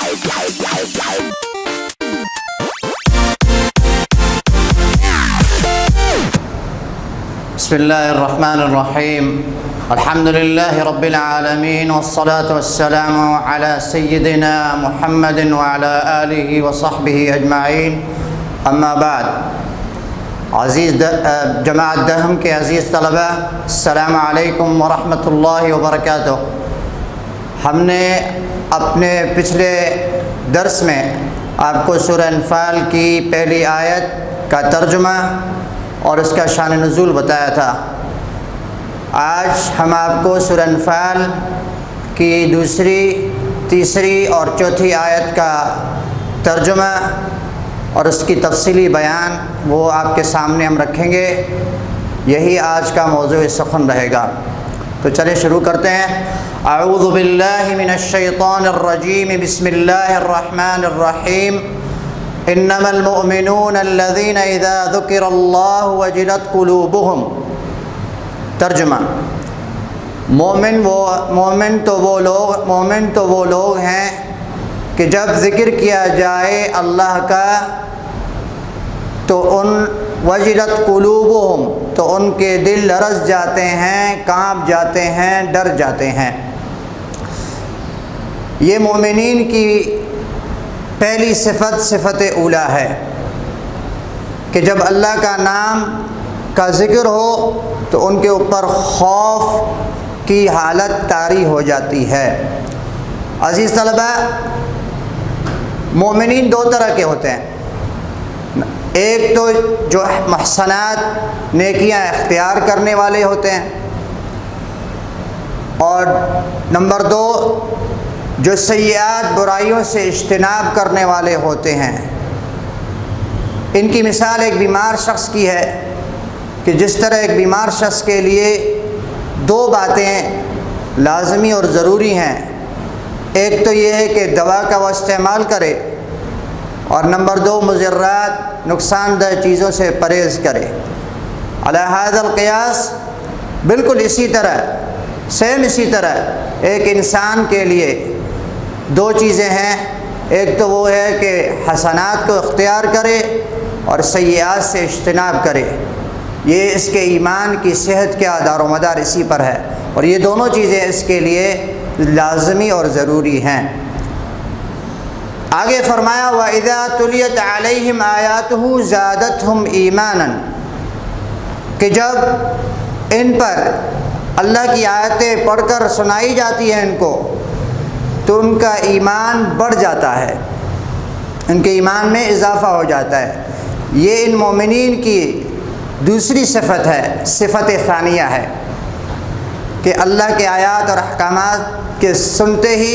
بسم الله الرحمن الرحيم. الحمد لله رب العالمين، والصلاة والسلام على سيدنا محمد وعلى آله وصحبه أجمعين. اما بعد، عزیز جماعت دہم کے عزیز طلبہ، السلام علیکم ورحمۃ اللہ وبرکاتہ. ہم نے اپنے پچھلے درس میں آپ کو سورہ انفال کی پہلی آیت کا ترجمہ اور اس کا شان نزول بتایا تھا. آج ہم آپ کو سورہ انفال کی دوسری، تیسری اور چوتھی آیت کا ترجمہ اور اس کی تفصیلی بیان وہ آپ کے سامنے ہم رکھیں گے. یہی آج کا موضوع سخن رہے گا. تو چلے شروع کرتے ہیں. اعوذ باللہ من الشیطان الرجیم، بسم اللہ الرحمن الرحیم. انما المؤمنون الذین اذا ذکر اللہ وجلت قلوبہم. ترجمہ: مومن تو وہ لوگ ہیں کہ جب ذکر کیا جائے اللہ کا تو وجلت قلوبہم، تو ان کے دل لرز جاتے ہیں، کانپ جاتے ہیں، ڈر جاتے ہیں. یہ مومنین کی پہلی صفت اولی ہے کہ جب اللہ کا نام کا ذکر ہو تو ان کے اوپر خوف کی حالت طاری ہو جاتی ہے. عزیز طلبہ، مومنین دو طرح کے ہوتے ہیں. ایک تو جو محسنات، نیکیاں اختیار کرنے والے ہوتے ہیں، اور نمبر دو جو سیئات، برائیوں سے اجتناب کرنے والے ہوتے ہیں. ان کی مثال ایک بیمار شخص کی ہے کہ جس طرح ایک بیمار شخص کے لیے دو باتیں لازمی اور ضروری ہیں. ایک تو یہ ہے کہ دوا کا وہ استعمال کرے، اور نمبر دو مضرات، نقصان دہ چیزوں سے پرہیز کرے. علی ھذا القیاس، بالکل اسی طرح ایک انسان کے لیے دو چیزیں ہیں. ایک تو وہ ہے کہ حسنات کو اختیار کرے اور سیئات سے اجتناب کرے. یہ اس کے ایمان کی صحت کا دار و مدار اسی پر ہے، اور یہ دونوں چیزیں اس کے لیے لازمی اور ضروری ہیں. آگے فرمایا وَإِذَا تُلِيَتْ عَلَيْهِمْ آيَاتُهُ زَادَتْهُمْ ایمانا، کہ جب ان پر اللہ کی آیتیں پڑھ کر سنائی جاتی ہیں ان کو تو ان کا ایمان بڑھ جاتا ہے، ان کے ایمان میں اضافہ ہو جاتا ہے. یہ ان مومنین کی دوسری صفت ہے، صفت ثانیہ ہے کہ اللہ کے آیات اور احکامات کے سنتے ہی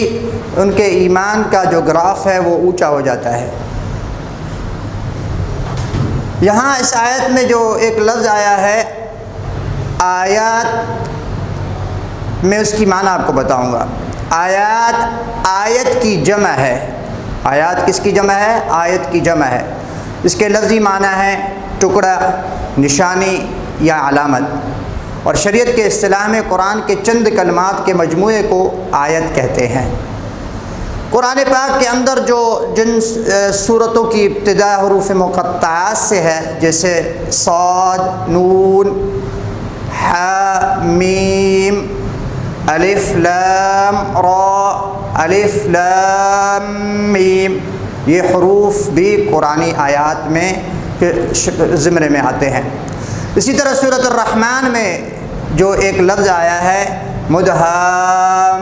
ان کے ایمان کا جو گراف ہے وہ اونچا ہو جاتا ہے. یہاں اس آیت میں جو ایک لفظ آیا ہے آیات، میں اس کی معنی آپ کو بتاؤں گا. آیت کی جمع ہے. آیات کس کی جمع ہے؟ آیت کی جمع ہے. اس کے لفظی معنی ہے ٹکڑا، نشانی یا علامت. اور شریعت کے اصطلاح میں قرآن کے چند کلمات کے مجموعے کو آیت کہتے ہیں. قرآن پاک کے اندر جن سورتوں کی ابتدا حروف مقطعات سے ہے، جیسے صاد، نون، ح، میم، الف لام را، الف لام میم، یہ حروف بھی قرآنی آیات میں زمرے میں آتے ہیں. اسی طرح سورۃ الرحمن میں جو ایک لفظ آیا ہے مدھامتان،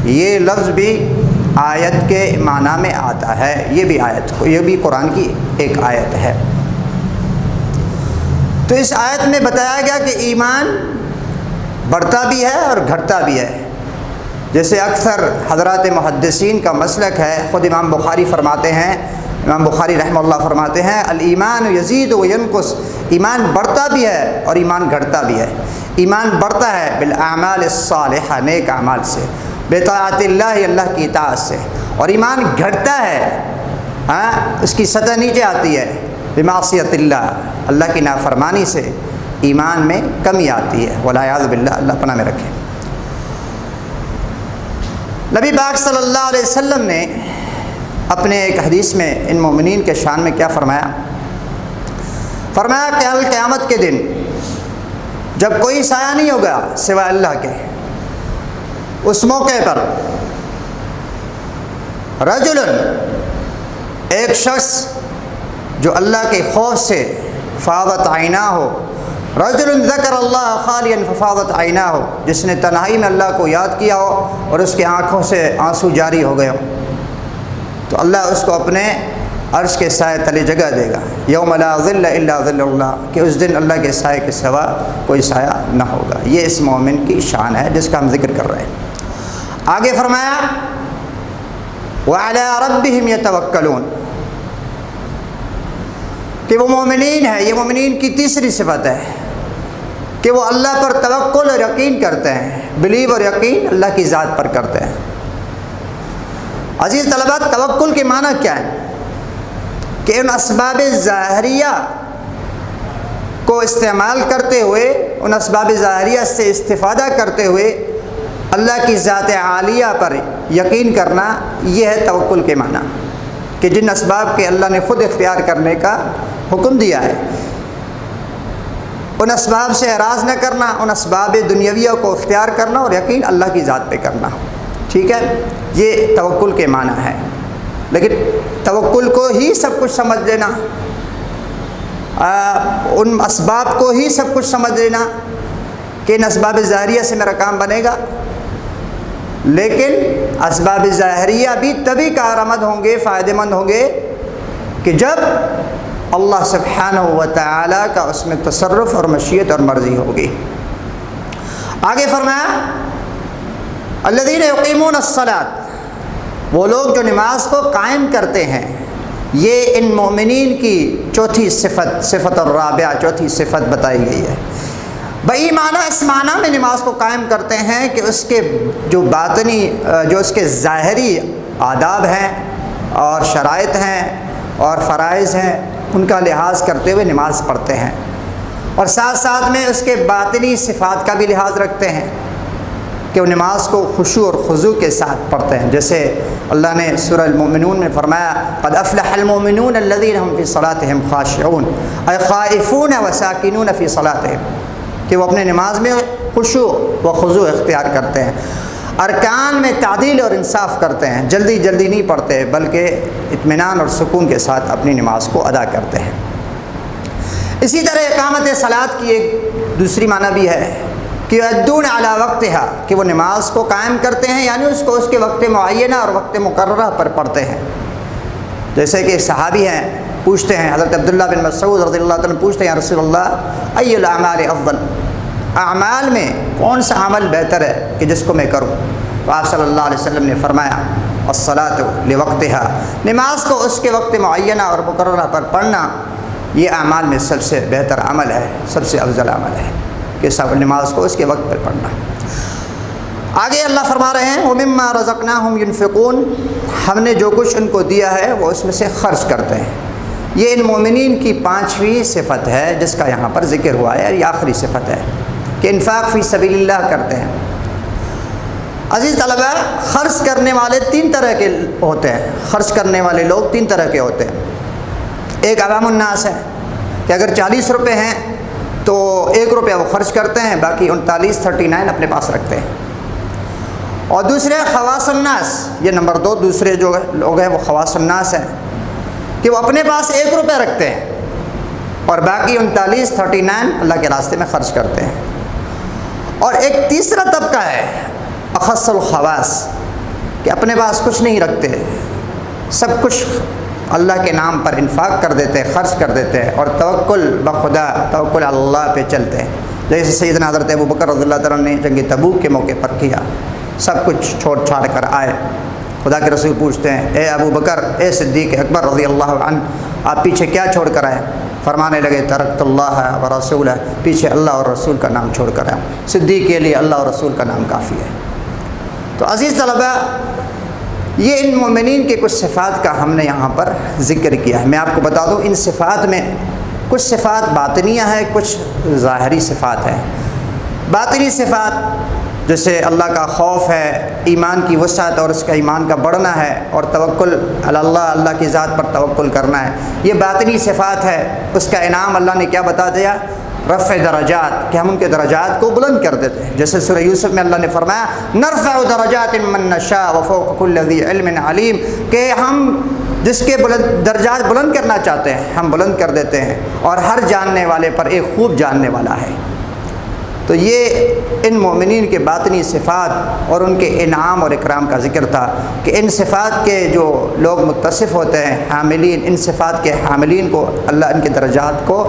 یہ لفظ بھی آیت کے معنی میں آتا ہے. یہ بھی قرآن کی ایک آیت ہے. تو اس آیت میں بتایا گیا کہ ایمان بڑھتا بھی ہے اور گھٹتا بھی ہے. جیسے اکثر حضرات محدثین کا مسلک ہے، خود امام بخاری رحمہ اللہ فرماتے ہیں الایمان یزید و ینقص، ایمان بڑھتا بھی ہے اور ایمان گھٹتا بھی ہے. ایمان بڑھتا ہے بالاعمال الصالحہ، نیک اعمال سے، بطاعت اللہ، اللہ کی اطاعت سے. اور ایمان گھٹتا ہے، اس کی سطح نیچے آتی ہے، بمعصیت اللہ، اللہ کی نافرمانی سے ایمان میں کمی آتی ہے. والعیاذ باللہ، اللہ پناہ میں رکھے. نبی پاک صلی اللہ علیہ وسلم نے اپنے ایک حدیث میں ان مومنین کے شان میں کیا فرمایا؟ فرمایا کہ کل قیامت کے دن جب کوئی سایہ نہیں ہوگا سوائے اللہ کے، اس موقع پر رجل، ایک شخص جو اللہ کے خوف سے فاضت عیناہ ہو، رجل ذکر اللہ خالیا ففاضت عیناہ، جس نے تنہائی میں اللہ کو یاد کیا ہو اور اس کی آنکھوں سے آنسو جاری ہو گئے ہو، تو اللہ اس کو اپنے عرش کے سائے تلے جگہ دے گا، یوم لا ظل الا ظل اللہ، کہ اس دن اللہ کے سائے کے سوا کوئی سایہ نہ ہوگا۔ یہ اس مومن کی شان ہے جس کا ہم ذکر کر رہے ہیں۔ آگے فرمایا وعلی ربہم یتوکلون، کہ وہ مومنین ہے، یہ مومنین کی تیسری صفت ہے کہ وہ اللہ پر توکل اور یقین کرتے ہیں، بلیو اور یقین اللہ کی ذات پر کرتے ہیں۔ عزیز طلباء، توکل کے معنی کیا ہے؟ کہ ان اسباب ظاہریہ کو استعمال کرتے ہوئے، ان اسباب ظاہریہ سے استفادہ کرتے ہوئے اللہ کی ذات عالیہ پر یقین کرنا، یہ ہے توکل کے معنی، کہ جن اسباب کے اللہ نے خود اختیار کرنے کا حکم دیا ہے، ان اسباب سے اعراض نہ کرنا، ان اسباب دنیاویہ کو اختیار کرنا اور یقین اللہ کی ذات پہ کرنا۔ ٹھیک ہے، یہ توکل کے معنی ہے۔ لیکن توکل کو ہی سب کچھ سمجھ لینا، ان اسباب کو ہی سب کچھ سمجھ لینا کہ ان اسباب ظاہریہ سے میرا کام بنے گا، لیکن اسباب ظاہریہ بھی تبھی کارآمد ہوں گے، فائدہ مند ہوں گے کہ جب اللہ سبحانہ و تعالیٰ کا اس میں تصرف اور مشیت اور مرضی ہوگی۔ آگے فرمایا الذین یقیمون الصلاۃ، وہ لوگ جو نماز کو قائم کرتے ہیں، یہ ان مومنین کی چوتھی صفت الرابعہ، چوتھی صفت بتائی گئی ہے۔ بئی معنی اس معنی میں نماز کو قائم کرتے ہیں کہ اس کے جو باطنی، جو اس کے ظاہری آداب ہیں اور شرائط ہیں اور فرائض ہیں، ان کا لحاظ کرتے ہوئے نماز پڑھتے ہیں، اور ساتھ ساتھ میں اس کے باطنی صفات کا بھی لحاظ رکھتے ہیں کہ وہ نماز کو خشوع اور خضوع کے ساتھ پڑھتے ہیں۔ جیسے اللہ نے سورہ المؤمنون میں فرمایا قد افلح المؤمنون الذین هم فی صلاتهم خاشعون، اے خائفون وساکنون فی صلاتهم، کہ وہ اپنے نماز میں خشوع و خضوع اختیار کرتے ہیں، ارکان میں تعدیل اور انصاف کرتے ہیں، جلدی جلدی نہیں پڑھتے بلکہ اطمینان اور سکون کے ساتھ اپنی نماز کو ادا کرتے ہیں۔ اسی طرح اقامت صلاۃ کی ایک دوسری معنی بھی ہے کہ یؤدون علی وقتہا، کہ وہ نماز کو قائم کرتے ہیں، یعنی اس کو اس کے وقت معینہ اور وقت مقررہ پر پڑھتے ہیں۔ جیسے کہ صحابی ہیں، پوچھتے ہیں، حضرت عبداللہ بن مسعود رضی اللہ عنہ پوچھتے ہیں یا رسول اللہ ای الاعمال افضل، اعمال میں کون سا عمل بہتر ہے کہ جس کو میں کروں؟ تو آپ صلی اللہ علیہ وسلم نے فرمایا الصلاۃ لوقتہا، نماز کو اس کے وقت معینہ اور مقررہ پر پڑھنا یہ اعمال میں سب سے بہتر عمل ہے، سب سے افضل عمل ہے کہ سب نماز کو اس کے وقت پر پڑھنا۔ آگے اللہ فرما رہے ہیں وَمِمَّا رَزَقْنَاهُمْ يُنْفِقُونَ، ہم نے جو کچھ ان کو دیا ہے وہ اس میں سے خرچ کرتے ہیں۔ یہ ان مومنین کی پانچویں صفت ہے جس کا یہاں پر ذکر ہوا ہے، یہ آخری صفت ہے کہ انفاق فی سبیل اللہ کرتے ہیں۔ عزیز طلباء، خرچ کرنے والے تین طرح کے ہوتے ہیں، خرچ کرنے والے لوگ تین طرح کے ہوتے ہیں۔ ایک عوام الناس ہے کہ اگر 40 روپے ہیں تو 1 روپیہ وہ خرچ کرتے ہیں، باقی 39 اپنے پاس رکھتے ہیں۔ اور دوسرے خواص الناس، یہ نمبر 2، دوسرے جو لوگ ہیں وہ خواص الناس ہیں کہ وہ اپنے پاس 1 روپیہ رکھتے ہیں اور باقی 39 اللہ کے راستے میں خرچ کرتے ہیں۔ اور ایک تیسرا طبقہ ہے اخص الخواص، کہ اپنے پاس کچھ نہیں رکھتے، سب کچھ اللہ کے نام پر انفاق کر دیتے ہیں، خرچ کر دیتے ہیں، اور توکل بخدا، توکل اللہ پہ چلتے ہیں، جیسے سیدنا حضرت ابو بکر رضی اللہ تعالیٰ نے جنگ تبوک کے موقع پر کیا، سب کچھ چھوڑ چھاڑ کر آئے۔ خدا کے رسول پوچھتے ہیں اے ابو بکر، اے صدیق اکبر رضی اللہ عنہ، آپ پیچھے کیا چھوڑ کر آئے؟ فرمانے لگے ترکت اللہ و رسولہ، پیچھے اللہ اور رسول کا نام چھوڑ کر آئے۔ صدیق کے لیے اللہ اور رسول کا نام کافی ہے۔ تو عزیز طلباء، یہ ان مومنین کے کچھ صفات کا ہم نے یہاں پر ذکر کیا ہے۔ میں آپ کو بتا دوں ان صفات میں کچھ صفات باطنیہ ہیں، کچھ ظاہری صفات ہیں۔ باطنی صفات جسے اللہ کا خوف ہے، ایمان کی وسعت اور اس کا ایمان کا بڑھنا ہے، اور توکل علی اللہ، اللہ کی ذات پر توکل کرنا ہے، یہ باطنی صفات ہے۔ اس کا انعام اللہ نے کیا بتا دیا؟ رفع درجات، کہ ہم ان کے درجات کو بلند کر دیتے ہیں۔ جیسے سورہ یوسف میں اللہ نے فرمایا نرفع درجات من نشاء وفوق کل ذی علم علیم، کہ ہم جس کے درجات بلند کرنا چاہتے ہیں ہم بلند کر دیتے ہیں، اور ہر جاننے والے پر ایک خوب جاننے والا ہے۔ تو یہ ان مومنین کے باطنی صفات اور ان کے انعام اور اکرام کا ذکر تھا، کہ ان صفات کے جو لوگ متصف ہوتے ہیں، حاملین، ان صفات کے حاملین کو اللہ ان کے درجات کو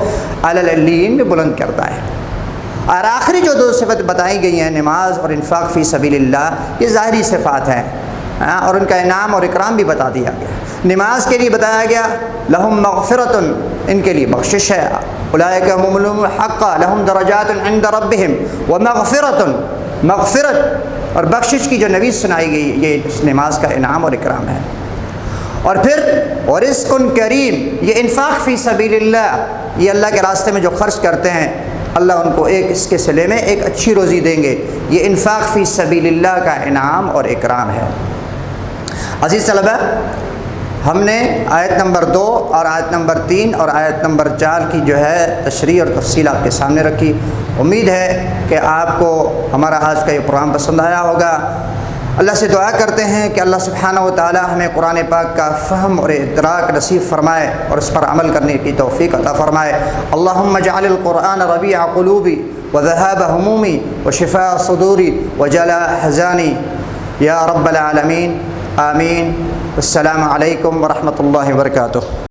اعلی العلین میں بلند کرتا ہے۔ اور آخری جو دو صفت بتائی گئی ہیں، نماز اور انفاق فی سبیل اللہ، یہ ظاہری صفات ہیں، اور ان کا انعام اور اکرام بھی بتا دیا گیا۔ نماز کے لیے بتایا گیا لہم مغفرۃ، ان کے لیے بخشش ہے، اولئک هم الحق لہم درجات عند ربہم ومغفرۃ، مغفرت اور بخشش کی جو نبی سنائی گئی، یہ اس نماز کا انعام اور اکرام ہے۔ اور پھر ورزق کریم، یہ انفاق فی سبیل اللہ، یہ اللہ کے راستے میں جو خرچ کرتے ہیں اللہ ان کو ایک اس کے صلے میں ایک اچھی روزی دیں گے، یہ انفاق فی سبیل اللہ کا انعام اور اکرام ہے۔ عزیز طلبہ، ہم نے آیت نمبر 2 اور آیت نمبر 3 اور آیت نمبر 4 کی جو ہے تشریح اور تفصیل آپ کے سامنے رکھی۔ امید ہے کہ آپ کو ہمارا آج کا یہ پروگرام پسند آیا ہوگا۔ اللہ سے دعا کرتے ہیں کہ اللہ سبحانہ و تعالی ہمیں قرآن پاک کا فہم اور ادراک نصیب فرمائے اور اس پر عمل کرنے کی توفیق عطا فرمائے۔ اللہم اجعل القرآن ربیع قلوبی وذہاب ہمومی وشفاء صدوری وجلاء احزانی یا رب العالمین، آمین۔ السلام علیکم ورحمۃ اللہ وبرکاتہ۔